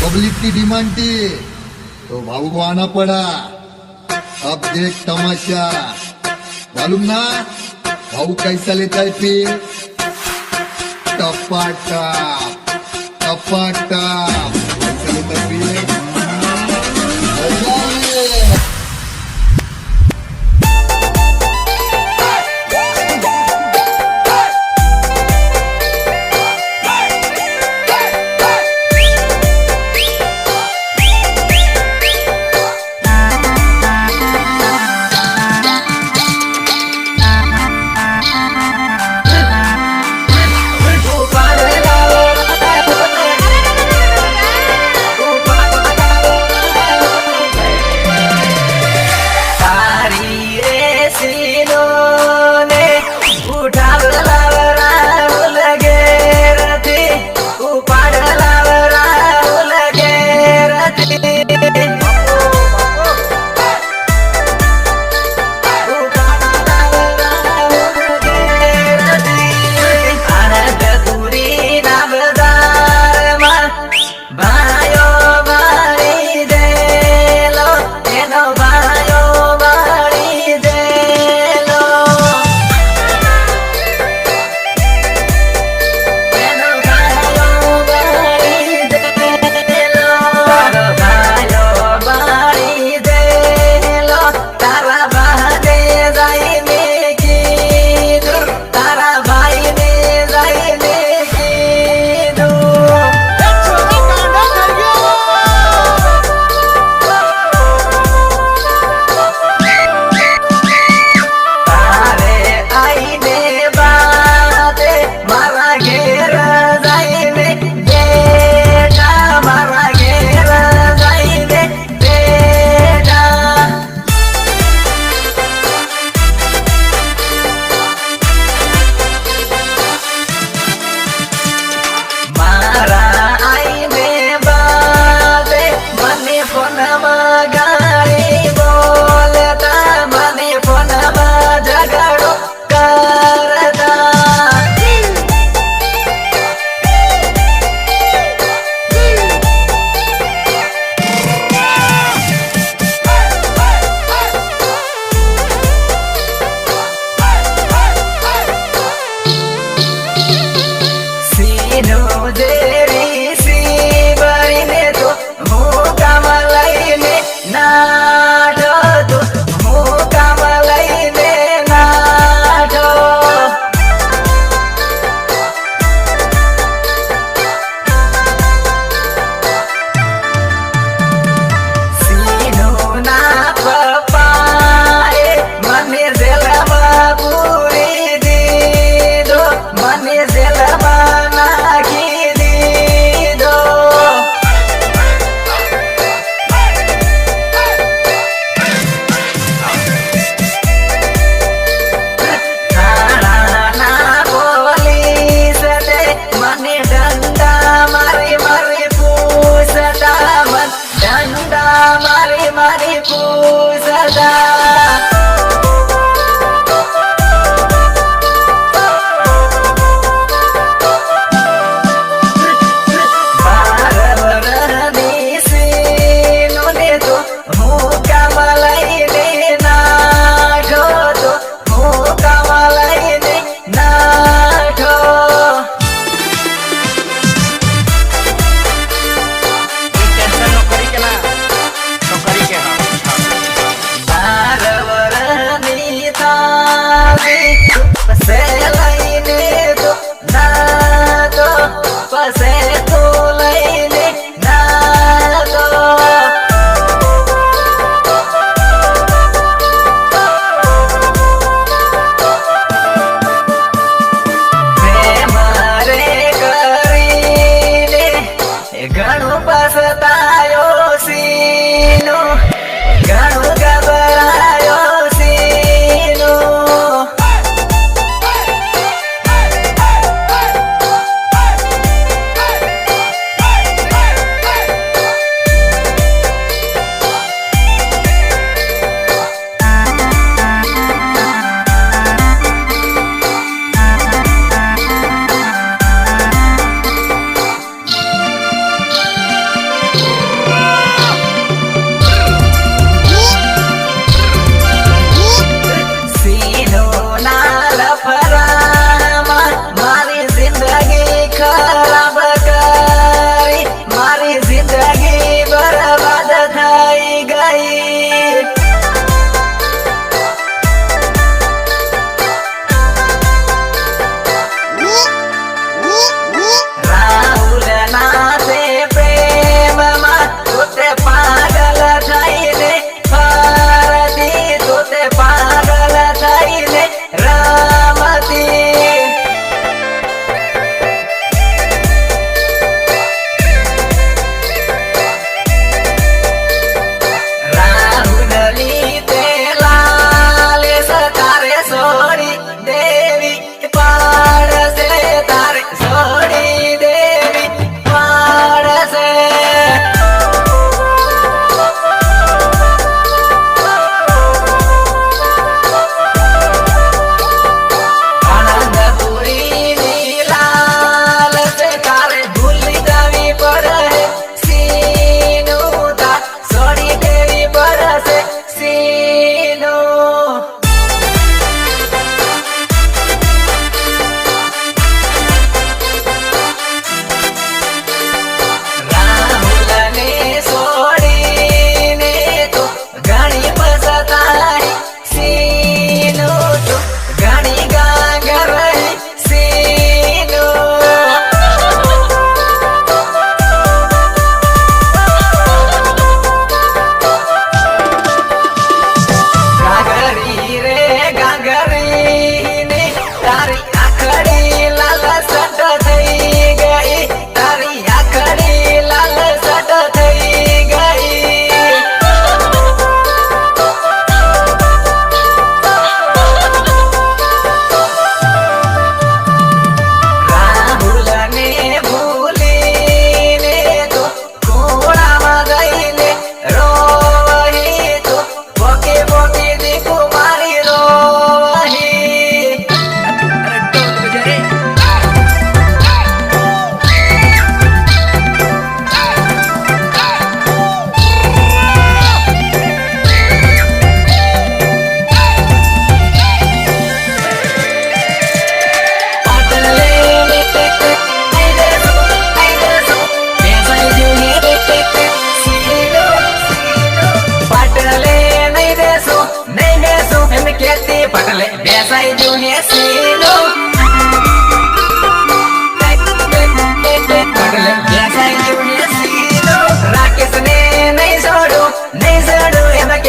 Public की demand थी तो भाऊ को आना पड़ा। अब देख तमाशा, मालूम ना भाऊ कैसा लेता है फिर? टपाटप टपाटप कैसा लेता है फिर?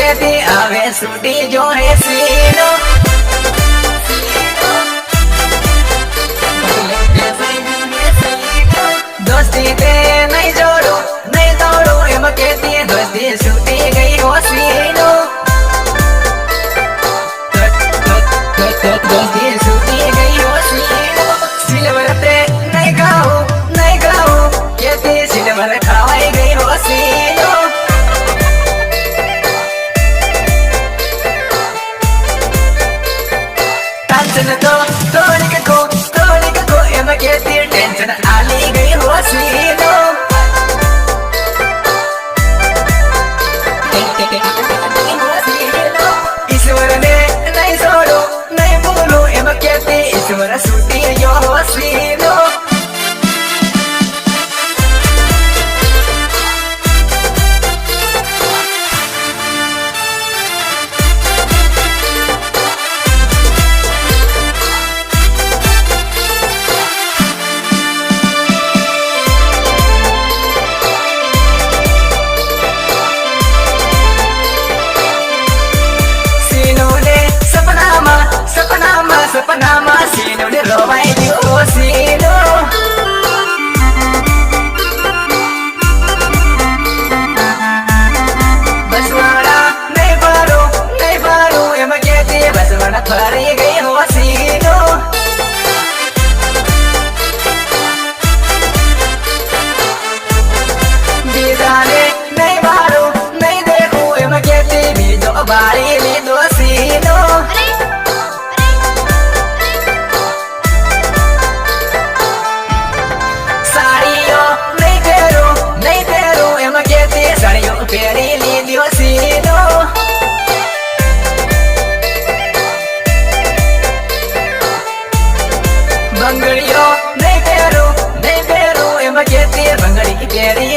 કેતી આવે છૂટી જો હે સીનો દોસ્તી તે નહીં જોડું નહીં તોડું એમ કેતી દોસ્તી છૂટી ગઈ હો સીનો દોસ્તી છૂટી ગઈ હો સીનો સિલ્વર તે નહીં ખાવું કેતી સિલ્વર ખાવાઈ ગઈ હો સીનો टेंशन तो थोड़ी को एम केती टेंशन आली गई हो सीनो ईश्वर ने नहीं छोड़ो नहीं बोलो एम केती ईश्वर छूटी गयो हो सीनो સપનામાં સીનો ને રોવાઈ ગયો સીનો બસવાડા નહીં પાડો એમ કેતી બસવાડા ફરી ગઈ હો સીનો બીજાને નહીં પાડો નહીં દેખું એમ કેતી બીજો બાળી લીધો સીનો પેરી લીધો સીનો બંગડીઓ નહીં પહેરું એમ કેતી બંગડી પેરી